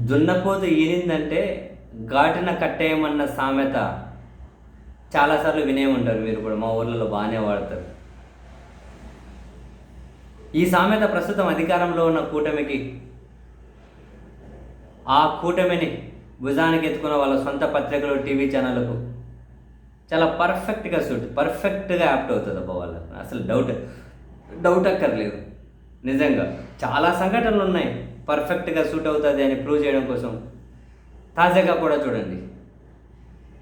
దున్నపోతు ఈనిందంటే ఘాటున కట్టేయమన్న సామెత చాలాసార్లు వినే ఉంటారు మీరు కూడా. మా ఊర్లలో బాగానే వాడతారు. ఈ సామెత ప్రస్తుతం అధికారంలో ఉన్న కూటమికి, ఆ కూటమిని భుజానికి ఎత్తుకున్న వాళ్ళ సొంత పత్రికలు, టీవీ ఛానళ్ళకు చాలా పర్ఫెక్ట్గా యాప్ట్ అవుతుంది అబ్బా వాళ్ళకు. అసలు డౌట్ అక్కర్లేదు. నిజంగా చాలా సంఘటనలు ఉన్నాయి పర్ఫెక్ట్గా సూట్ అవుతుంది అని ప్రూవ్ చేయడం కోసం. తాజాగా కూడా చూడండి,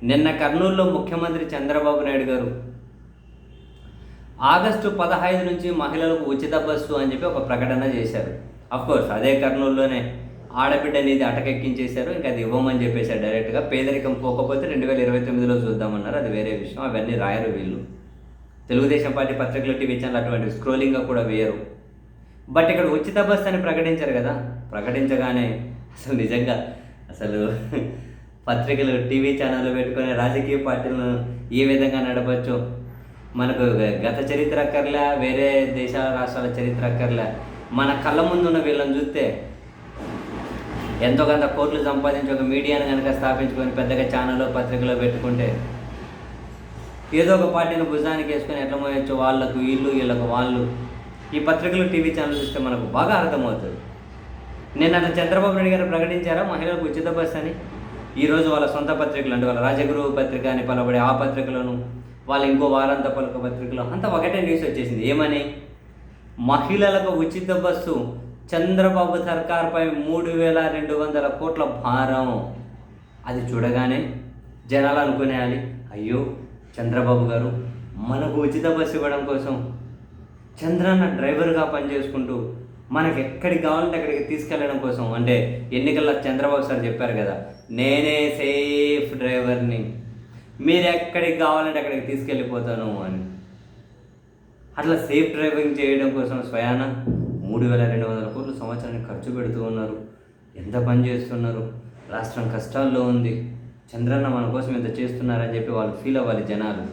నిన్న కర్నూలులో ముఖ్యమంత్రి చంద్రబాబు నాయుడు గారు ఆగస్టు 15 నుంచి మహిళలకు ఉచిత బస్సు అని చెప్పి ఒక ప్రకటన చేశారు. అఫ్కోర్స్ అదే కర్నూలులోనే ఆడబిడ్డ అనేది అటకెక్కించేశారు. ఇంకా అది ఇవ్వమని చెప్పేశారు డైరెక్ట్గా. పేదరికం పోకపోతే 2029లో చూద్దామన్నారు. అది వేరే విషయం. అవన్నీ రాయరు వీళ్ళు. తెలుగుదేశం పార్టీ పత్రికలు, టీవీ ఛానల్ అటువంటి స్క్రోలింగ్గా కూడా వేయరు. బట్ ఇక్కడ ఉచిత బస్సు అని ప్రకటించారు కదా. ప్రకటించగానే అసలు నిజంగా పత్రికలు, టీవీ ఛానళ్ళు పెట్టుకొని రాజకీయ పార్టీలను ఏ విధంగా నడపచ్చు, మనకు గత చరిత్ర అక్కర్లే, వేరే దేశాల రాష్ట్రాల చరిత్ర అక్కర్లే, మన కళ్ళ ముందున్న వీళ్ళని చూస్తే ఎంతో కొంత కోట్లు సంపాదించి ఒక మీడియాను కనుక స్థాపించుకొని పెద్దగా ఛానల్లో, పత్రికలో పెట్టుకుంటే ఏదో ఒక పార్టీని భుజానికి వేసుకొని ఎట్లా మోయొచ్చు, వాళ్ళకు వీళ్ళకు వాళ్ళు, ఈ పత్రికలు, టీవీ ఛానల్ చూస్తే మనకు బాగా అర్థమవుతుంది. నేను అట్లా చంద్రబాబు నాయుడు గారు ప్రకటించారా మహిళలకు ఉచిత బస్ అని. ఈరోజు వాళ్ళ సొంత పత్రికలు, అంటే వాళ్ళ రాజగురు పత్రిక అని పలబడే ఆ పత్రికలను, వాళ్ళ ఇంకో వారాంత పలుక పత్రికలు అంతా ఒకటే న్యూస్ వచ్చేసింది. ఏమని? మహిళలకు ఉచిత బస్సు, చంద్రబాబు సర్కార్పై 3200 కోట్ల భారం. అది చూడగానే జనాలు అనుకునేయాలి, అయ్యో చంద్రబాబు గారు మనకు ఉచిత బస్సు ఇవ్వడం కోసం చంద్రన్న డ్రైవర్గా పనిచేసుకుంటూ మనకి ఎక్కడికి కావాలంటే అక్కడికి తీసుకెళ్ళడం కోసం, అంటే ఎన్నికల్లో చంద్రబాబు సార్ చెప్పారు కదా, నేనే సేఫ్ డ్రైవర్ని, మీరు ఎక్కడికి కావాలంటే అక్కడికి తీసుకెళ్ళిపోతాను అని. అట్లా సేఫ్ డ్రైవింగ్ చేయడం కోసం స్వయాన 3200 కోట్లు సంవత్సరానికి ఖర్చు పెడుతూ ఉన్నారు. ఎంత పని చేస్తున్నారు, రాష్ట్రం కష్టాల్లో ఉంది, చంద్రన్న మన కోసం ఎంత చేస్తున్నారని చెప్పి వాళ్ళు ఫీల్ అవ్వాలి జనాలు.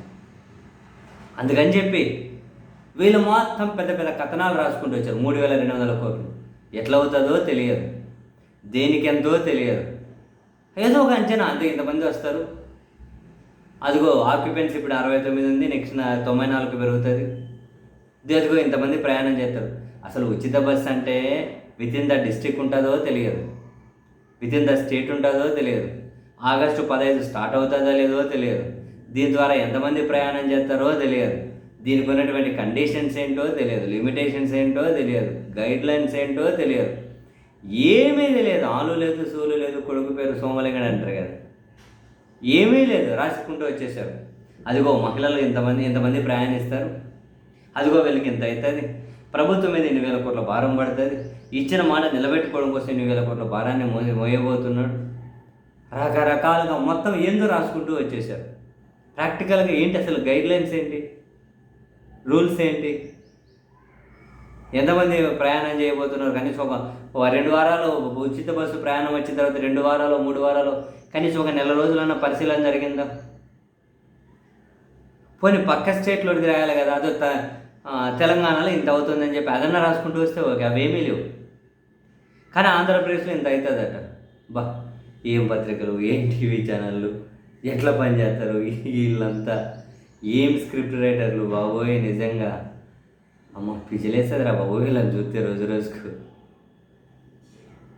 అందుకని చెప్పి వీళ్ళు మొత్తం పెద్ద పెద్ద కథనాలు రాసుకుంటూ వచ్చారు. 3200 కోట్లు ఎట్లా అవుతుందో తెలియదు, దేనికి ఎంతో తెలియదు, ఏదో ఒక అంచనా అంతే. ఇంతమంది వస్తారు, అదిగో ఆక్యుపెన్సీ ఇప్పుడు 69 ఉంది, నెక్స్ట్ 94కి పెరుగుతుంది, అదిగో ఇంతమంది ప్రయాణం చేస్తారు. అసలు ఉచిత బస్ అంటే వితిన్ ద డిస్ట్రిక్ట్ ఉంటుందో తెలియదు, వితిన్ ద స్టేట్ ఉంటుందో తెలియదు, ఆగస్టు 15 స్టార్ట్ అవుతుందో లేదో తెలియదు, దీని ద్వారా ఎంతమంది ప్రయాణం చేస్తారో తెలియదు, దీనికి ఉన్నటువంటి కండిషన్స్ ఏంటో తెలియదు, లిమిటేషన్స్ ఏంటో తెలియదు, గైడ్లైన్స్ ఏంటో తెలియదు, ఏమీ తెలియదు. ఆలు లేదు, సూలు లేదు, కొడుకు పేరు సోమలింగడు అంటారు కదా, ఏమీ లేదు, రాసుకుంటూ వచ్చేసారు. అదిగో మహిళలు ఇంతమంది ప్రయాణిస్తారు, అదిగో వీళ్ళకి ఇంత అవుతుంది, ప్రభుత్వం మీద 2,000 కోట్ల భారం పడుతుంది, ఇచ్చిన మాట నిలబెట్టుకోవడం కోసం 2,000 కోట్ల భారాన్ని మోయబోతున్నాడు. రకరకాలుగా మొత్తం ఏందో రాసుకుంటూ వచ్చేసారు. ప్రాక్టికల్గా ఏంటి అసలు గైడ్లైన్స్ ఏంటి, రూల్స్ ఏంటి, ఎంతమంది ప్రయాణం చేయబోతున్నారు, కనీసం ఒక 2 వారాలు ఉచిత బస్సు ప్రయాణం వచ్చిన తర్వాత 2 వారాలు 3 వారాలు కనీసం ఒక నెల రోజులన్నా పరిశీలన జరిగిందా? పోనీ పక్క స్టేట్లోకి రాయాలి కదా, అదో తెలంగాణలో ఇంత అవుతుందని చెప్పి అదన్నా రాసుకుంటూ వస్తే ఓకే, అవేమీ లేవు. కానీ ఆంధ్రప్రదేశ్లో ఇంత అవుతుందట. బా, ఏం పత్రికలు, ఏం టీవీ ఛానళ్ళు, ఎట్లా పనిచేస్తారు వీళ్ళంతా, ఏం స్క్రిప్ట్ రైటర్లు బాబోయ్. నిజంగా అమ్మ పిచ్చిలేస్తుందిరా బాబోయ్ వీళ్ళని చూస్తే రోజు రోజుకు.